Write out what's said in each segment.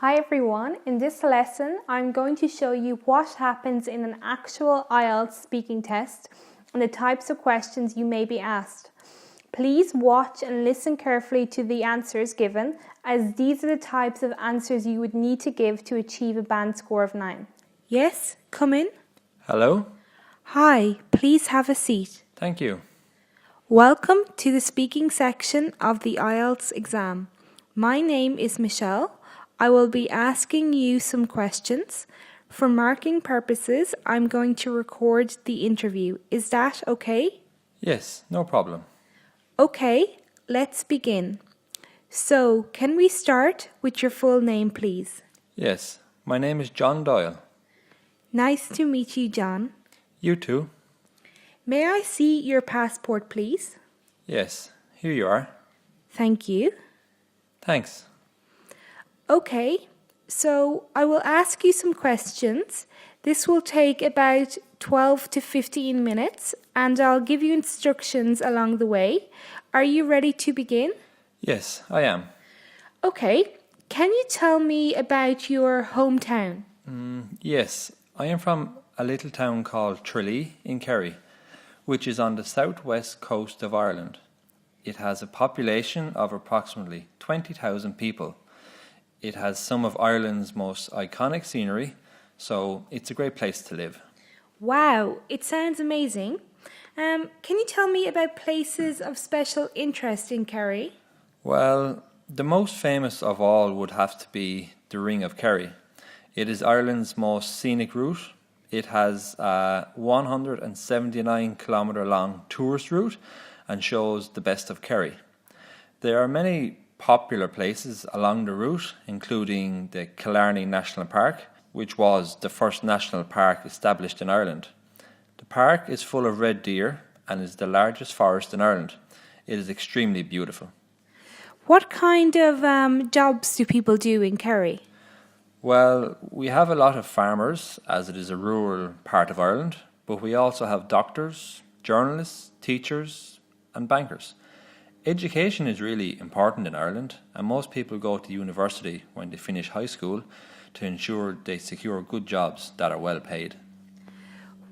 Hi everyone, in this lesson I'm going to show you what happens in an actual IELTS speaking test and the types of questions you may be asked. Please watch and listen carefully to the answers given, as these are the types of answers you would need to give to achieve a band score of 9. Yes, come in. Hello? Hi, please have a seat. Thank you. Welcome to the speaking section of the IELTS exam. My name is Michelle. I will be asking you some questions. For marking purposes, I'm going to record the interview. Is that okay? Yes, no problem. Okay, let's begin. So, can we start with your full name, please? Yes, my name is John Doyle. Nice to meet you, John. You too? May I see your passport, please? Yes, here you are. Thank you. Thanks. Okay, so I will ask you some questions. This will take about 12 to 15 minutes and I'll give you instructions along the way. Are you ready to begin? Yes, I am. Okay, can you tell me about your hometown? Yes, I am from a little town called Tralee in Kerry, which is on the southwest coast of Ireland. It has a population of approximately 20,000 people. It has some of Ireland's most iconic scenery, so it's a great place to live. Wow, it sounds amazing. Can you tell me about places of special interest in Kerry? Well, the most famous of all would have to be the Ring of Kerry. It is Ireland's most scenic route. It has a 179-kilometre long tourist route and shows the best of Kerry. There are many popular places along the route, including the Killarney National Park, which was the first national park established in Ireland. The park is full of red deer and is the largest forest in Ireland. It is extremely beautiful. What kind of jobs do people do in Kerry? Well, we have a lot of farmers, as it is a rural part of Ireland, but we also have doctors, journalists, teachers, and bankers. Education is really important in Ireland, and most people go to university when they finish high school to ensure they secure good jobs that are well paid.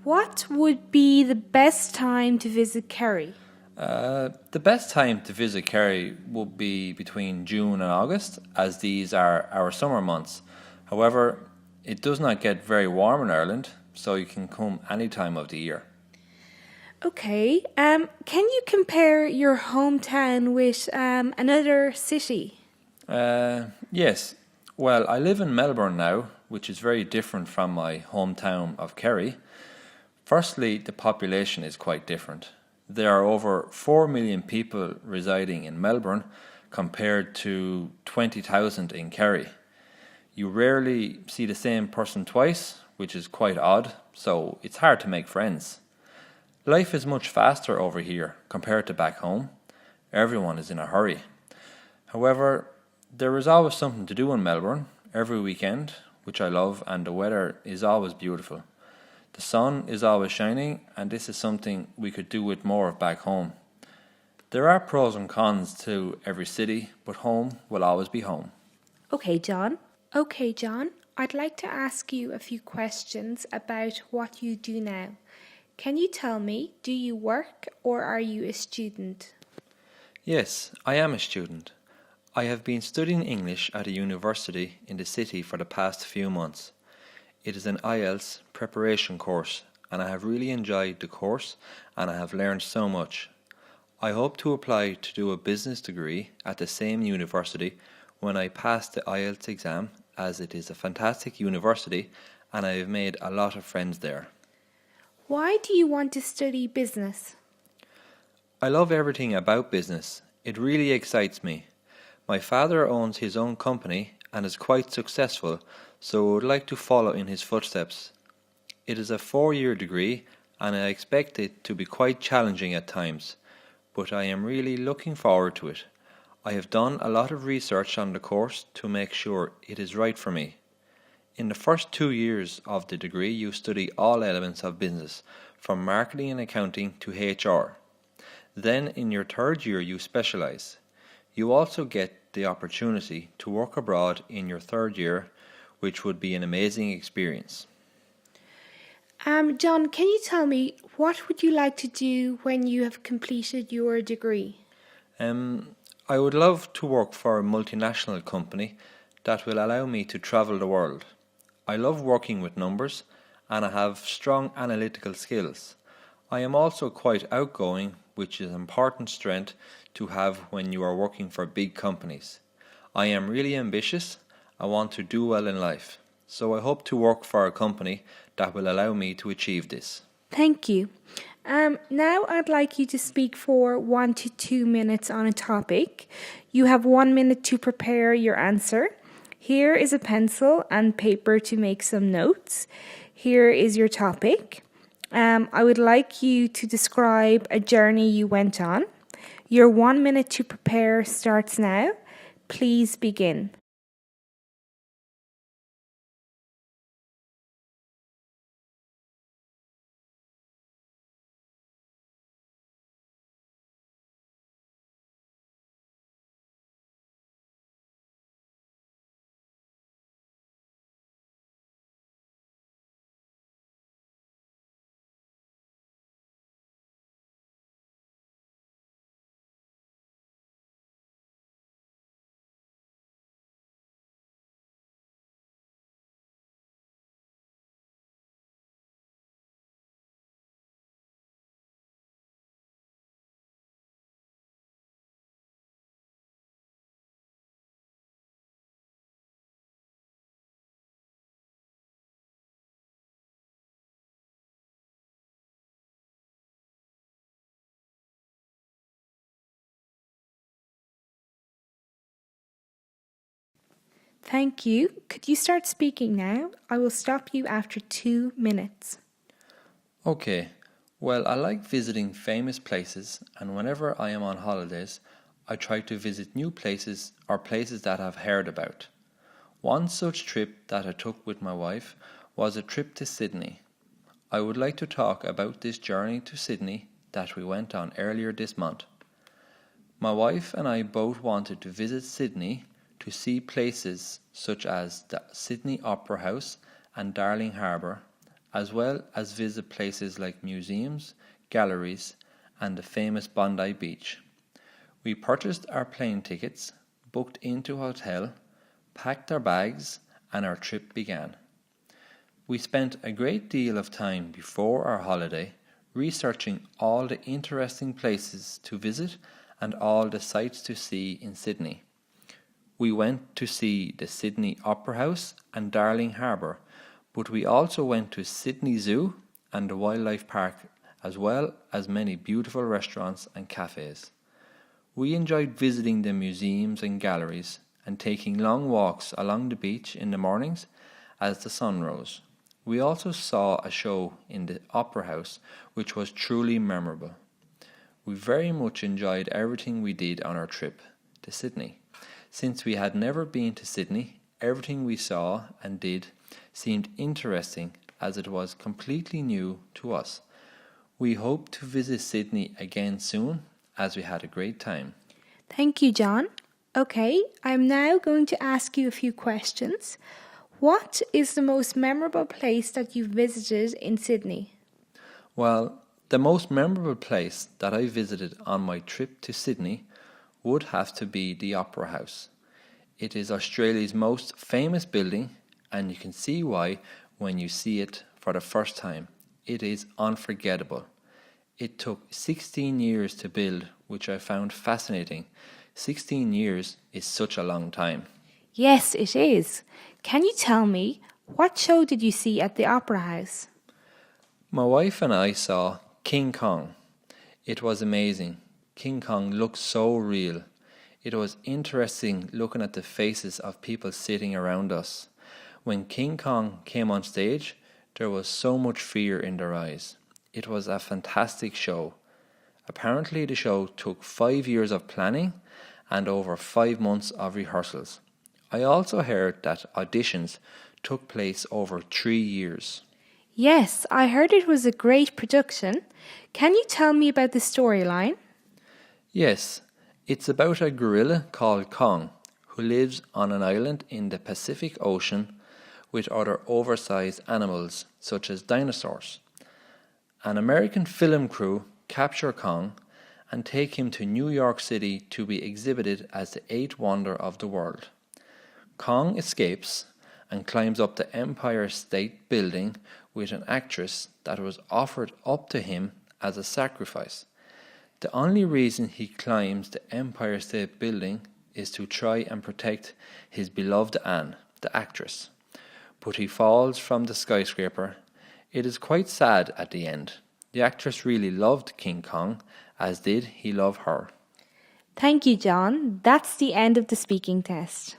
What would be the best time to visit Kerry? The best time to visit Kerry would be between June and August, as these are our summer months. However, it does not get very warm in Ireland, so you can come any time of the year. Okay, can you compare your hometown with another city? Yes. Well, I live in Melbourne now, which is very different from my hometown of Kerry. Firstly, the population is quite different. There are over 4 million people residing in Melbourne compared to 20,000 in Kerry. You rarely see the same person twice, which is quite odd, so it's hard to make friends. Life is much faster over here compared to back home. Everyone is in a hurry. However, there is always something to do in Melbourne every weekend, which I love, and the weather is always beautiful. The sun is always shining, and this is something we could do with more of back home. There are pros and cons to every city, but home will always be home. Okay, John. I'd like to ask you a few questions about what you do now. Can you tell me, do you work or are you a student? Yes, I am a student. I have been studying English at a university in the city for the past few months. It is an IELTS preparation course, and I have really enjoyed the course and I have learned so much. I hope to apply to do a business degree at the same university when I pass the IELTS exam, as it is a fantastic university and I have made a lot of friends there. Why do you want to study business? I love everything about business. It really excites me. My father owns his own company and is quite successful, so I would like to follow in his footsteps. It is a 4-year degree and I expect it to be quite challenging at times, but I am really looking forward to it. I have done a lot of research on the course to make sure it is right for me. In the first 2 years of the degree, you study all elements of business, from marketing and accounting to HR. Then in your 3rd year, you specialise. You also get the opportunity to work abroad in your third year, which would be an amazing experience. John, can you tell me what would you like to do when you have completed your degree? I would love to work for a multinational company that will allow me to travel the world. I love working with numbers and I have strong analytical skills. I am also quite outgoing, which is an important strength to have when you are working for big companies. I am really ambitious. I want to do well in life. So I hope to work for a company that will allow me to achieve this. Thank you. Now I'd like you to speak for 1 to 2 minutes on a topic. You have 1 minute to prepare your answer. Here is a pencil and paper to make some notes. Here is your topic. I would like you to describe a journey you went on. Your 1 minute to prepare starts now. Please begin. Thank you. Could you start speaking now? I will stop you after 2 minutes. Okay, well, I like visiting famous places, and whenever I am on holidays, I try to visit new places or places that I've heard about. One such trip that I took with my wife was a trip to Sydney. I would like to talk about this journey to Sydney that we went on earlier this month. My wife and I both wanted to visit Sydney to see places such as the Sydney Opera House and Darling Harbour, as well as visit places like museums, galleries, and the famous Bondi Beach. We purchased our plane tickets, booked into a hotel, packed our bags, and our trip began. We spent a great deal of time before our holiday researching all the interesting places to visit and all the sights to see in Sydney. We went to see the Sydney Opera House and Darling Harbour, but we also went to Sydney Zoo and the Wildlife Park, as well as many beautiful restaurants and cafes. We enjoyed visiting the museums and galleries and taking long walks along the beach in the mornings as the sun rose. We also saw a show in the Opera House, which was truly memorable. We very much enjoyed everything we did on our trip to Sydney. Since we had never been to Sydney, everything we saw and did seemed interesting as it was completely new to us. We hope to visit Sydney again soon as we had a great time. Thank you, John. Okay, I'm now going to ask you a few questions. What is the most memorable place that you've visited in Sydney? Well, the most memorable place that I visited on my trip to Sydney would have to be the Opera House. It is Australia's most famous building, and you can see why when you see it for the first time. It is unforgettable. It took 16 years to build, which I found fascinating. 16 years is such a long time. Yes, it is. Can you tell me, what show did you see at the Opera House? My wife and I saw King Kong. It was amazing. King Kong looked so real. It was interesting looking at the faces of people sitting around us. When King Kong came on stage, there was so much fear in their eyes. It was a fantastic show. Apparently the show took 5 years of planning and over 5 months of rehearsals. I also heard that auditions took place over 3 years. Yes, I heard it was a great production. Can you tell me about the storyline? Yes, it's about a gorilla called Kong who lives on an island in the Pacific Ocean with other oversized animals such as dinosaurs. An American film crew capture Kong and take him to New York City to be exhibited as the eighth wonder of the world. Kong escapes and climbs up the Empire State Building with an actress that was offered up to him as a sacrifice. The only reason he climbs the Empire State Building is to try and protect his beloved Anne, the actress. But he falls from the skyscraper. It is quite sad at the end. The actress really loved King Kong, as did he love her. Thank you, John. That's the end of the speaking test.